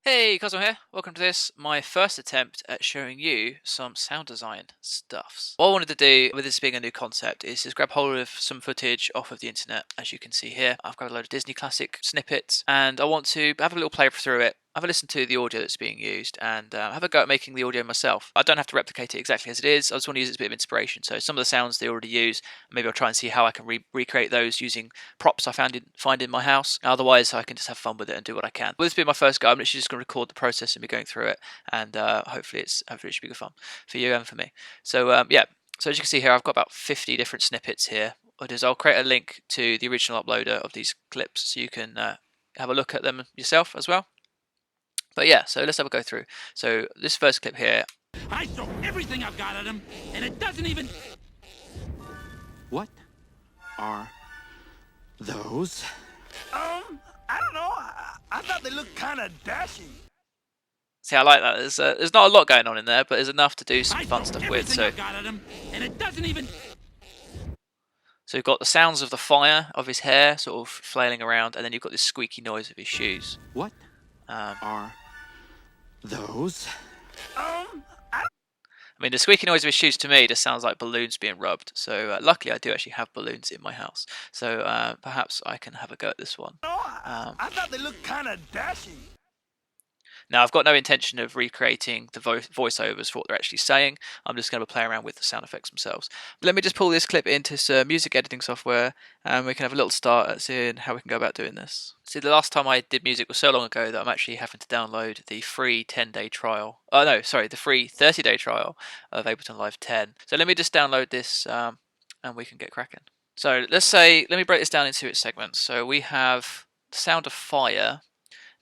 Hey, Cosmo here. Welcome to this, my first attempt at showing you some sound design stuffs. What I wanted to do with this being a new concept is just grab hold of some footage off of the internet. As you can see here, I've got a load of Disney classic snippets and I want to have a little play through it, have a listen to the audio that's being used and have a go at making the audio myself. I don't have to replicate it exactly as it is, I just want to use it as a bit of inspiration. So some of the sounds they already use, maybe I'll try and see how I can recreate those using props I find in my house. Otherwise, I can just have fun with it and do what I can. Will this be my first go? I'm literally just going to record the process and be going through it, and hopefully it should be good fun for you and for me. So yeah. So as you can see here, I've got about 50 different snippets here. What I'll do is I'll create a link to the original uploader of these clips so you can have a look at them yourself as well. But yeah, so let's have a go through. So this first clip here. I throw everything I've got at him, and it doesn't even... What are those? I don't know. I thought they looked kind of dashing. See, I like that. There's not a lot going on in there, but there's enough to do some I fun throw stuff with. everything So I've got at him, and it doesn't even... So you've got the sounds of the fire of his hair sort of flailing around, and then you've got this squeaky noise of his shoes. What are those? I mean, the squeaky noise of his shoes to me just sounds like balloons being rubbed. So luckily I do actually have balloons in my house. So perhaps I can have a go at this one. No, I thought they looked kind of dashing. Now, I've got no intention of recreating the voiceovers for what they're actually saying. I'm just going to play around with the sound effects themselves. But let me just pull this clip into some music editing software, and we can have a little start at seeing how we can go about doing this. See, the last time I did music was so long ago that I'm actually having to download the free 10-day trial. Oh, no, sorry, the free 30-day trial of Ableton Live 10. So let me just download this, and we can get cracking. So let me break this down into its segments. So we have the sound of fire.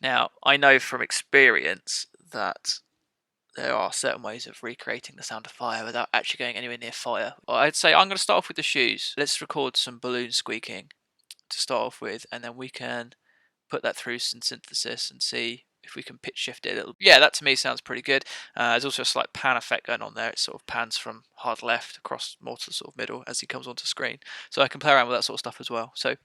Now, I know from experience that there are certain ways of recreating the sound of fire without actually going anywhere near fire. I'd say I'm going to start off with the shoes. Let's record some balloon squeaking to start off with, and then we can put that through some synthesis and see if we can pitch shift it a little. Yeah, that to me sounds pretty good. There's also a slight pan effect going on there. It sort of pans from hard left across more to the sort of middle as he comes onto screen. So I can play around with that sort of stuff as well. So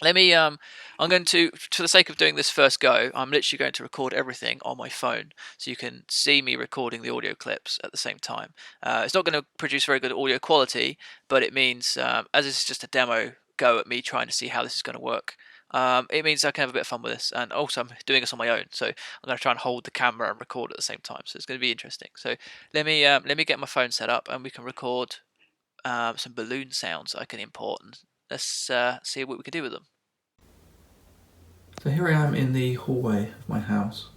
let me, I'm going to, for the sake of doing this first go, I'm literally going to record everything on my phone so you can see me recording the audio clips at the same time. It's not going to produce very good audio quality, but it means, as this is just a demo go at me trying to see how this is going to work, it means I can have a bit of fun with this, and also I'm doing this on my own, so I'm going to try and hold the camera and record at the same time, so it's going to be interesting. So let me get my phone set up, and we can record some balloon sounds I can import, and let's see what we can do with them. So here I am in the hallway of my house.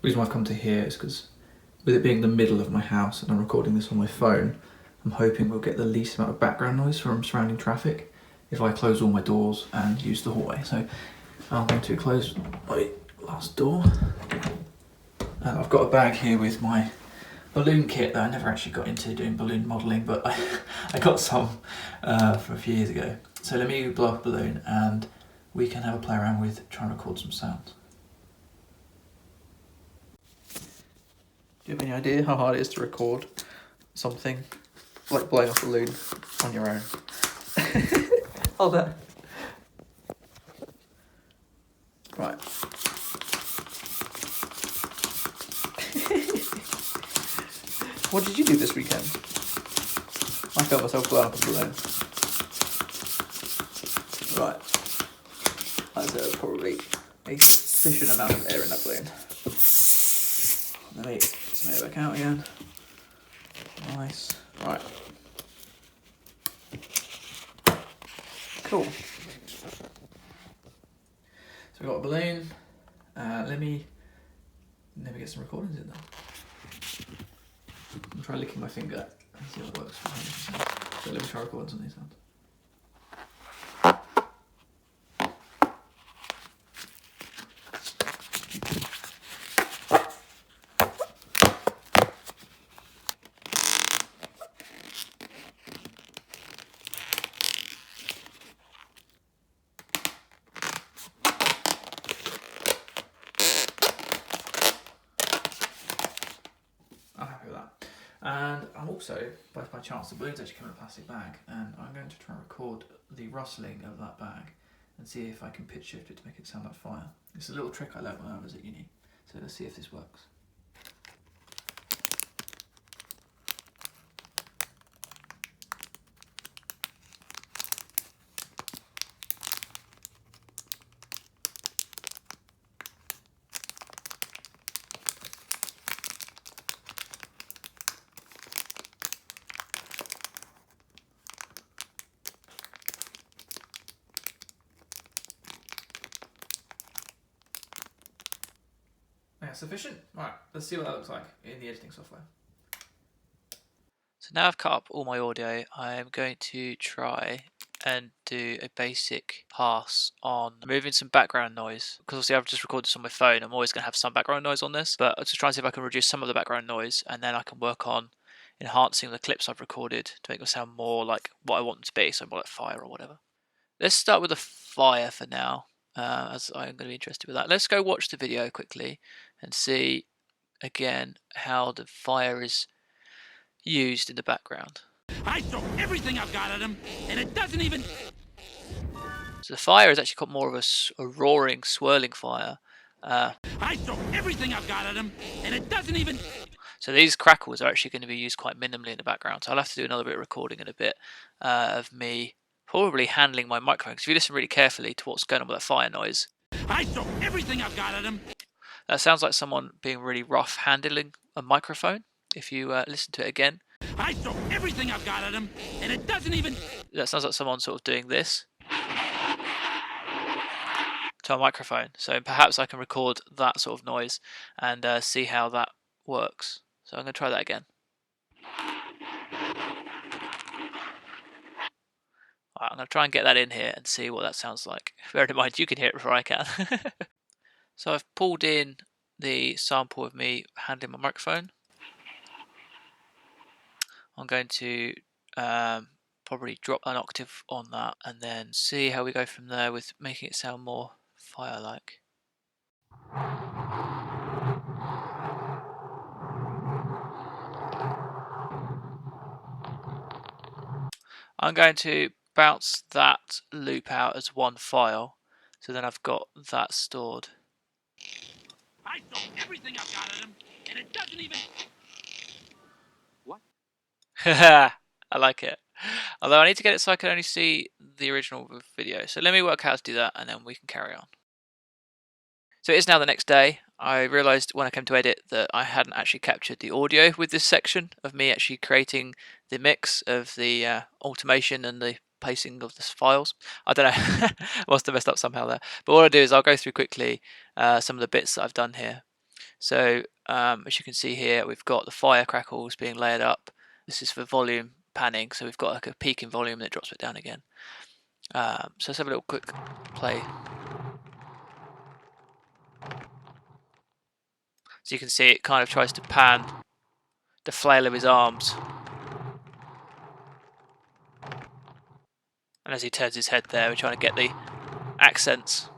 The reason why I've come to here is because with it being the middle of my house and I'm recording this on my phone, I'm hoping we'll get the least amount of background noise from surrounding traffic if I close all my doors and use the hallway. So I'm going to close my last door. And I've got a bag here with my balloon kit that I never actually got into doing balloon modelling, but I got some from a few years ago. So let me blow up a balloon and we can have a play around with trying to record some sounds. Do you have any idea how hard it is to record something like blowing up a balloon on your own? Hold that. Right. What did you do this weekend? I felt myself blowing up a balloon. Right. There's probably a sufficient amount of air in that balloon. Let me smear it back out again. Nice. Right. Cool. So we've got a balloon. Let me get some recordings in there. I'll try licking my finger and see how it works. So let me try recording some of these sounds. And I'm also, by chance, the balloon's actually come in a plastic bag, and I'm going to try and record the rustling of that bag and see if I can pitch shift it to make it sound like fire. It's a little trick I learned when I was at uni. So let's see if this works. Yeah, sufficient? Right, let's see what that looks like in the editing software. So now I've cut up all my audio, I'm going to try and do a basic pass on removing some background noise. Because obviously I've just recorded this on my phone, I'm always going to have some background noise on this, but I'll just try and see if I can reduce some of the background noise, and then I can work on enhancing the clips I've recorded to make them sound more like what I want them to be, so more like fire or whatever. Let's start with the fire for now, as I'm going to be interested with that. Let's go watch the video quickly and see again how the fire is used in the background. I throw everything I've got at him, and it doesn't even... So the fire has actually got more of a roaring, swirling fire. I throw everything I've got at him, and it doesn't even... So these crackles are actually going to be used quite minimally in the background. So I'll have to do another bit of recording in a bit of me probably handling my microphone. Because if you listen really carefully to what's going on with that fire noise, I throw everything I've got at him. that sounds like someone being really rough handling a microphone. If you listen to it again, I throw everything I've got at him, and it doesn't even... that sounds like someone sort of doing this to a microphone. So perhaps I can record that sort of noise and see how that works. So I'm going to try that again. Alright, I'm going to try and get that in here and see what that sounds like. Bear in mind, you can hear it before I can. So I've pulled in the sample of me handling my microphone. I'm going to probably drop an octave on that and then see how we go from there with making it sound more fire-like. I'm going to bounce that loop out as one file, so then I've got that stored. I throw everything I've got at him, and it doesn't even... What? I like it. Although I need to get it so I can only see the original video. So let me work out how to do that and then we can carry on. So it is now the next day. I realised when I came to edit that I hadn't actually captured the audio with this section of me actually creating the mix of the automation and the placing of the files. I don't know, I must have messed up somehow there. But what I'll do is I'll go through quickly some of the bits that I've done here. So as you can see here, we've got the fire crackles being layered up. This is for volume panning, so we've got like a peak in volume and it drops it down again. So let's have a little quick play. So you can see it kind of tries to pan the flail of his arms. And as he turns his head there, we're trying to get the accents.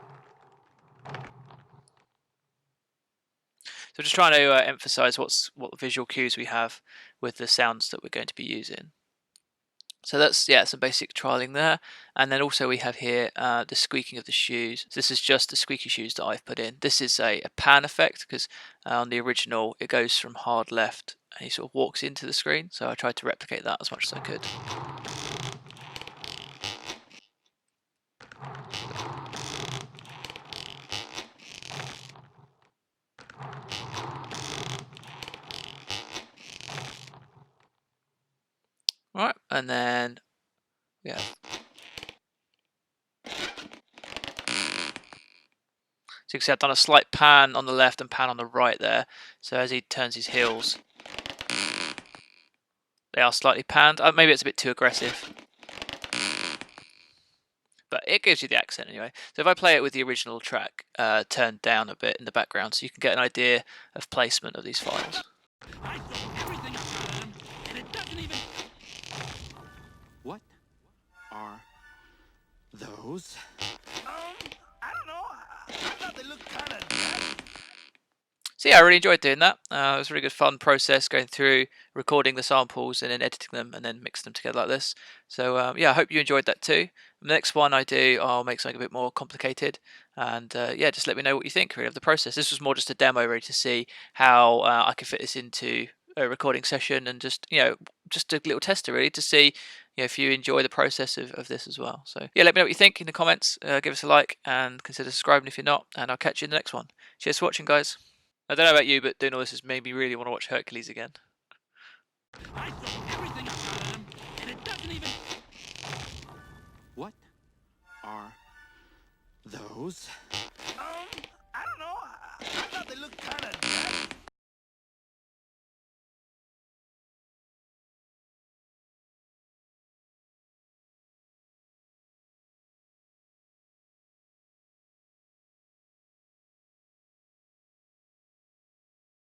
So just trying to emphasize what visual cues we have with the sounds that we're going to be using. So that's, yeah, some basic trialing there. And then also we have here the squeaking of the shoes. So this is just the squeaky shoes that I've put in. This is a pan effect because on the original it goes from hard left and he sort of walks into the screen. So I tried to replicate that as much as I could. Right, and then yeah. So you can see I've done a slight pan on the left and pan on the right there. So as he turns his heels, they are slightly panned. Maybe it's a bit too aggressive, but it gives you the accent anyway. So if I play it with the original track turned down a bit in the background, so you can get an idea of placement of these files. I throw everything I've got at him, and it doesn't even... What are those? I don't know. I thought they looked kind of dashy. So yeah, I really enjoyed doing that. It was a really good fun process going through recording the samples and then editing them and then mixing them together like this. So yeah, I hope you enjoyed that too. The next one I do, I'll make something a bit more complicated And yeah, just let me know what you think really of the process. This was more just a demo really to see how I could fit this into a recording session, and just just a little tester really to see if you enjoy the process of this as well. So yeah, let me know what you think in the comments. Give us a like and consider subscribing if you're not, and I'll catch you in the next one. Cheers for watching, guys. I don't know about you, but doing all this has made me really want to watch Hercules again. I throw everything I've got at him, and it doesn't even... What are those? I don't know. I thought they looked kind of dashing.